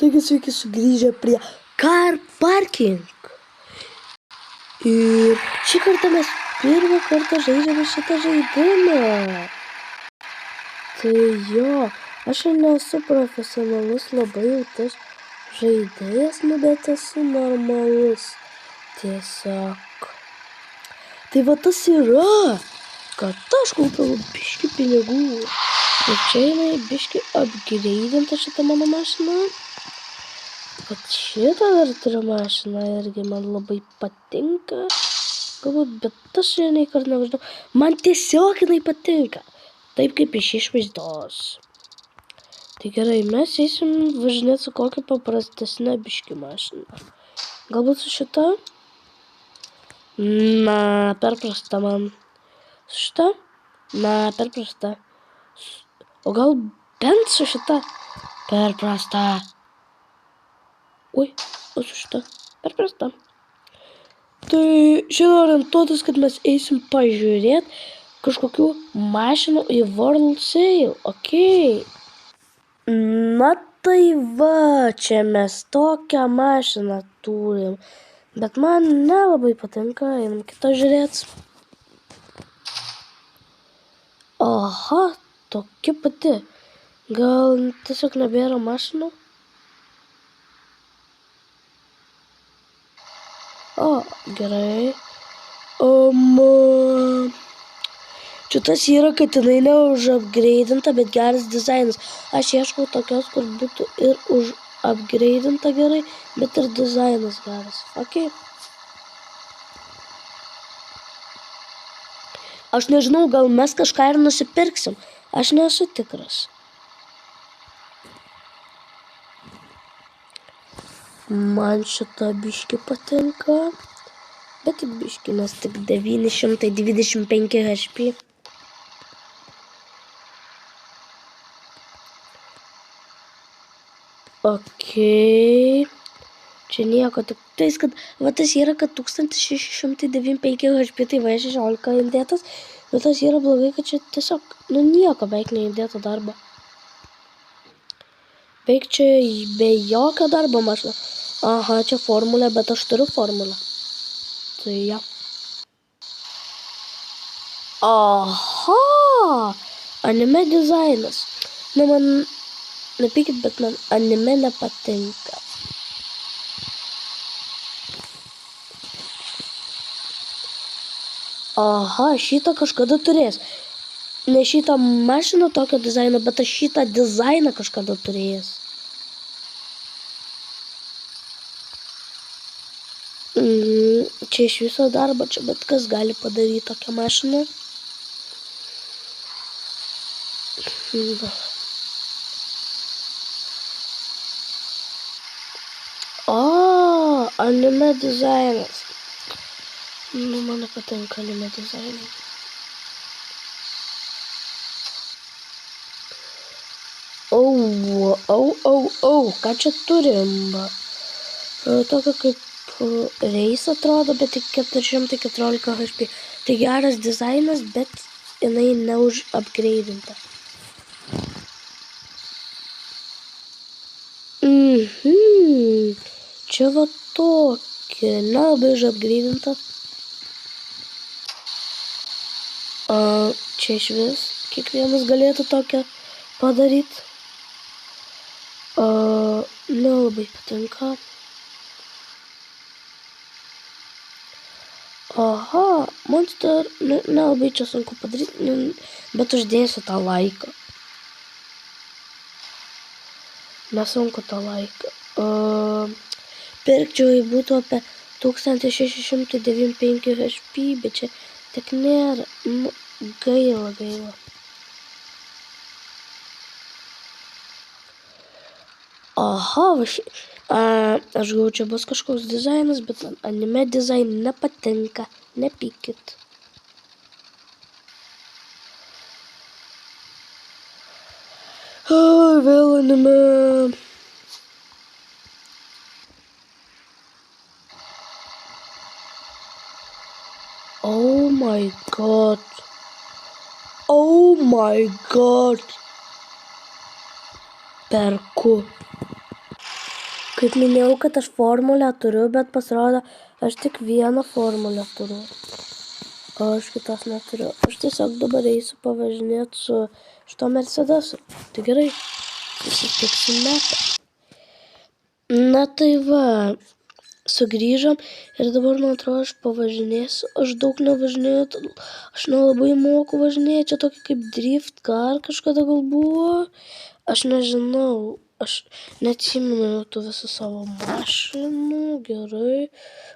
Taigi sveiki sugrįžę prie Car Parking. Ir šį kartą mes pirmą kartą žaidžiame šitą žaidimą. Tai jo, aš nesu profesionalus labai jau tas žaidėjas, bet esu normalus. Tiesiog. Tai va tas yra, kad aš kaupiau biškį pinigų. Ir čia jinai biškį upgrade'inta šitą mano mašiną. Kad šitą dar turiu mašiną irgi man labai patinka. Galbūt, bet aš šiandien nei kartą nevažinau. Man tiesiog jinai patinka. Taip kaip iš išvaizdos. Tai gerai, mes eisim važinėti su kokia paprastesnė biškį mašina. Galbūt su šita? Na, per prasta man. Su šita? Na, per prasta. O gal bent su šita? Per prasta. Oi, o su šita? Per prasta. Tai šiandien orientuotas, kad mes eisim pažiūrėti kažkokių mašinų į World Sale. Okei. Na tai va, čia mes tokią mašiną turim. Bet man nelabai patinka, einam kitą žiūrėti. Aha, tokia pati. Gal tiesiog nebėra mašinų? O, gerai. Čia tas yra, kad jinai ne už upgrade'inta, bet geras dizainas. Aš ieškau tokios, kur būtų ir už upgrade'inta gerai, bet ir dizainas geras. Ok. Aš nežinau, gal mes kažką ir nusipirksim. Aš nesu tikras. Man šita biškį patinka. Bet tik biškį, nes tik 925 HP. Okei. Čia nieko, tik tais, kad va tas yra, kad 1695 HP, tai va 16 įdėtas. Bet tas yra blogai, kad čia tiesiog, nieko beveik neįdėto darbo. Beveik čia be jokio darbo mašina. Aha, čia formulė, bet aš turiu formulę. Tai ja. Aha! Anime dizainas. Man, nepykit, bet man anime nepatinka. Aha, šitą kažkada turės. Ne šitą mašiną tokio dizaino, bet aš šitą dizainą kažkada turėjęs. Čia iš viso darbo, čia bet kas gali padaryti tokią mašiną. O, anime dizainas. Man nepatinka anime dizainai. Ką čia turim? Tokia kaip reis atrodo, bet tik 414 HP. Tai geras dizainas, bet jinai ne už upgrade'inta. Čia va tokia, nelabai už upgrade'inta. Čia iš vis kiekvienas galėtų tokią padaryti. Nelabai patinka. Aha, Monster, nelabai čia sunku padaryti, bet uždėsiu tą laiką. Nesunku tą laiką. Pirkčiau, jei būtų apie 1695 HP, bet čia tik nėra. Gaila. Aha, aš galvoju, čia bus kažkoks dizainas, bet man anime dizainai nepatinka, nepykit. Vėl anime. Oh my god. Perku. kaip minėjau, kad aš formulę turiu, bet pasirodo, aš tik vieną formulę turiu. O aš kitos neturiu. Aš tiesiog dabar eisiu pavažinėti su šito Mercedesu. Tai gerai, susitiksim metą. Na tai va, sugrįžom ir dabar, man atrodo, aš pavažinėsiu. Aš daug nevažinėju, aš nelabai moku važinėti. Čia tokia kaip drift car kažkada gal buvo. Aš nežinau, aš neatsimenu tų visų savo mašinų, gerai.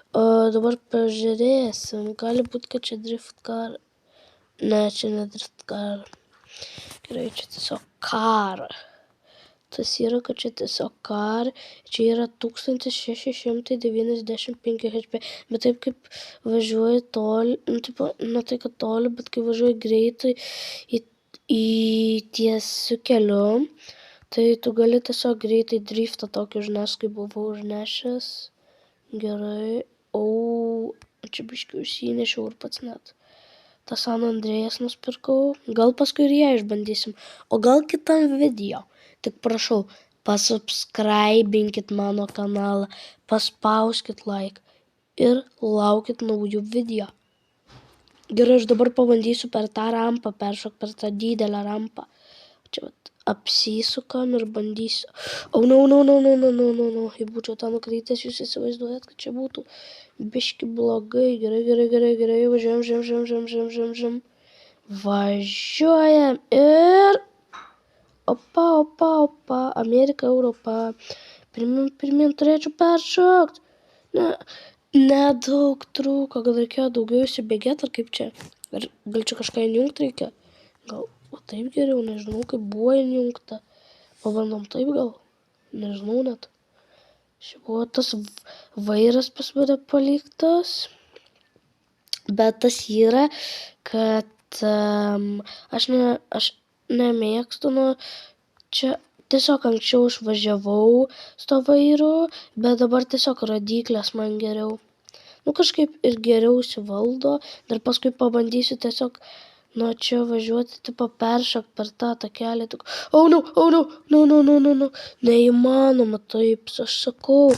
Dabar pažiūrėsim, gali būti, kad čia drift car. Ne, čia ne drift car. Gerai, čia tiesiog car. Tas yra, kad čia tiesiog car. Čia yra 1695 HP. Bet taip kaip važiuoji toli, ne tai kad toli, bet kai važiuoji greitai į tiesiu keliu, tai tu gali tiesiog greitai driftą tokį užneš, kaip buvau užnešęs. Gerai. Čia biškiai užsinešiau ir pats net. tą San Andrėjas nusipirkau. Gal paskui ir ją išbandysim. O gal kitam video. Tik prašau, pasubscribinkit mano kanalą, paspauskit like ir laukit naujų video. Gerai, aš dabar pabandysiu per tą rampą peršokti, per tą didelę rampą. Čia vat apsisukam ir bandysiu. Jei būčiau tą nukrytęs, jūs įsivaizduojat, kad čia būtų biški blogai. Gerai, važiuojam. Važiuojam ir... Opa, Amerika, Europa. Pirmin turėčiau peršokti. Nedaug trūko, gal reikėjo daugiau įsibėgėti, ar kaip čia? Gal čia kažką įjungti reikia? Gal taip geriau, nežinau, kaip buvo įjungta. Pabandom taip gal? Nežinau net. Čia buvo tas vairas pas mane paliktas. Bet tas yra, kad aš nemėgstu, čia tiesiog anksčiau išvažiavau su to vairu, bet dabar tiesiog rodyklės man geriau. Kažkaip ir geriau įsivaldo, dar paskui pabandysiu tiesiog nuo čia važiuoti, tipo peršokti per tą takelį. No. Neįmanoma taip, aš sakau.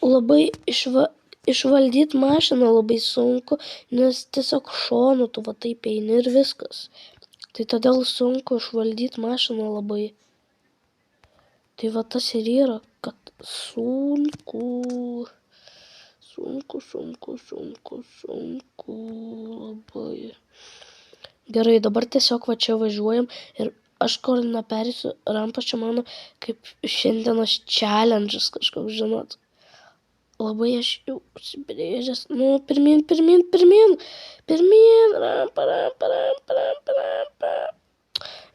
Labai išvaldyti mašiną labai sunku, nes tiesiog šonu tu va taip eini ir viskas. Tai todėl sunku išvaldyti mašiną labai. Tai va tas ir yra, kad sunku labai. Gerai, dabar tiesiog va čia važiuojam ir aš kur neperėsiu rampą, čia mano kaip šiandienos challenge'as kažkoks, žinot. Labai aš jau užsibrėžęs. Pirmin. Rampa.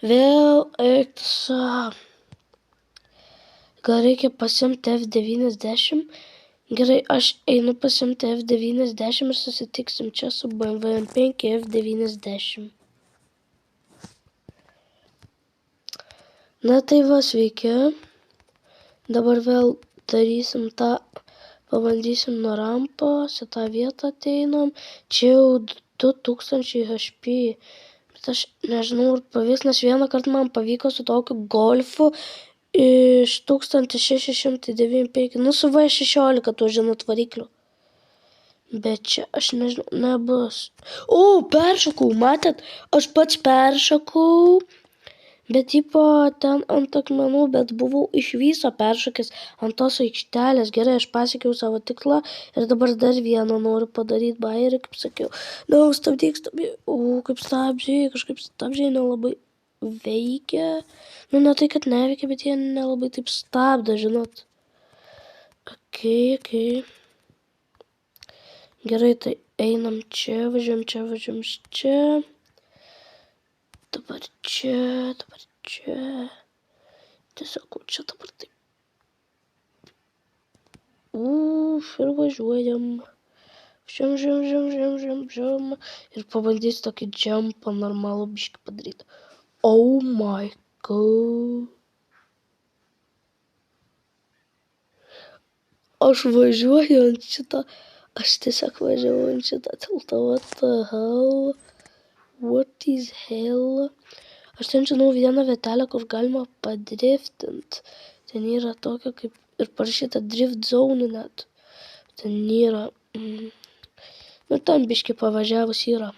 Vėl eiksa. Gal reikia pasiimti F90? Gerai, aš einu pasiimti F90 ir susitiksim čia su BMW M5 F90. Na tai va, sveiki. Dabar vėl darysim tą. Pabandysim nuo rampos, į tą vietą ateinam. Čia jau 2000 HP. Bet aš nežinau, ar pavyks, nes vieną kartą man pavyko su tokiu Golfu iš 1695. Su V16, tu žinot, varikliu. Bet čia aš nežinau, nebus. Peršokau, matėt? Aš pats peršokau. Bet tipo ten ant akmenų, bet buvau iš viso peršokęs ant tos aikštelės. Gerai, aš pasiekiau savo tikslą ir dabar dar vieną noriu padaryti bairį, kaip sakiau. Stabdyk. Kaip stabdžiai, kažkaip stabdžiai nelabai veikia. Ne tai, kad neveikia, bet jie nelabai taip stabdo, žinot. Ok. Gerai, tai einam čia, važiuojam čia. Dabar čia. Tiesiog čia dabar taip. Ir važiuojam. Žiam. Ir pabandysiu tokį jumpą normalų biškį padaryti. Oh my god. Aš važiuoju ant šito. Aš tiesiog važiuoju ant šito tilto. What is hell? Aš ten žinau vieną vietelę, kur galima padriftinti. Ten yra tokia kaip ir parašyta Drift Zone net. Ten yra. Nu, ten biški pavažiavus yra.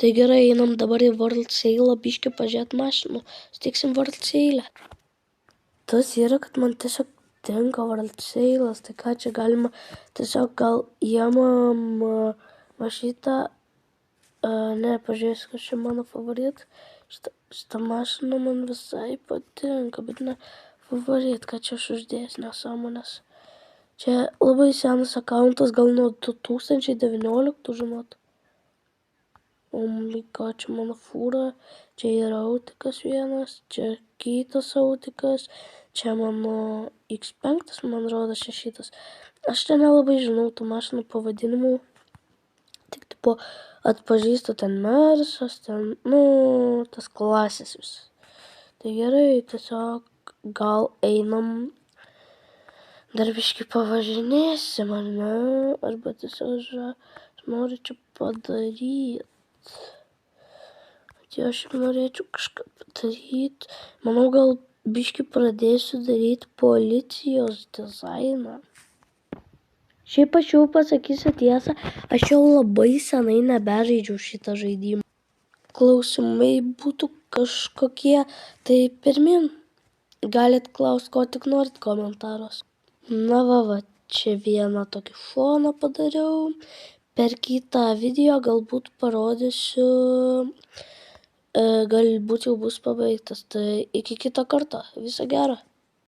Tai gerai, einam dabar į World Sale, biški pažiūrėt mašinų. Sutiksim World Sale. Tas yra, kad man tiesiog tinka World Sale'as, tai ką čia galima, tiesiog gal įmam va šitą, ne, pažiūrėsiu, kas čia mano favorit. Šitą mašiną man visai patinka, bet ne favorit, ką čia aš uždėjęs nesąmonės. Čia labai senas akauntas, gal nuo 2019, žinot. O my ką, čia mano fūra, čia yra autikas vienas, čia kitas autikas, čia mano X5, man rodos, šitas. Aš čia nelabai žinau tų mašinų pavadinimų, tik tipo atpažįstu ten Mersas, ten, nu, tas klasės visas. Tai gerai, tiesiog gal einam, dar biškį pavažinėsim, ar ne? Arba tiesiog aš noriu čia padaryti. Tai aš norėčiau kažką padaryti. Manau, gal biškį pradėsiu daryti policijos dizainą. Šiaip aš jau pasakysiu tiesą, aš jau labai senai nebežaidžiau šitą žaidimą. Klausimai būtų kažkokie, tai pirmin. Galit klausti, ko tik norit komentaruos. Na va, čia vieną tokį foną padariau. Per kitą video galbūt parodysiu, galbūt jau bus pabaigtas. Tai iki kito karto. Viso gero.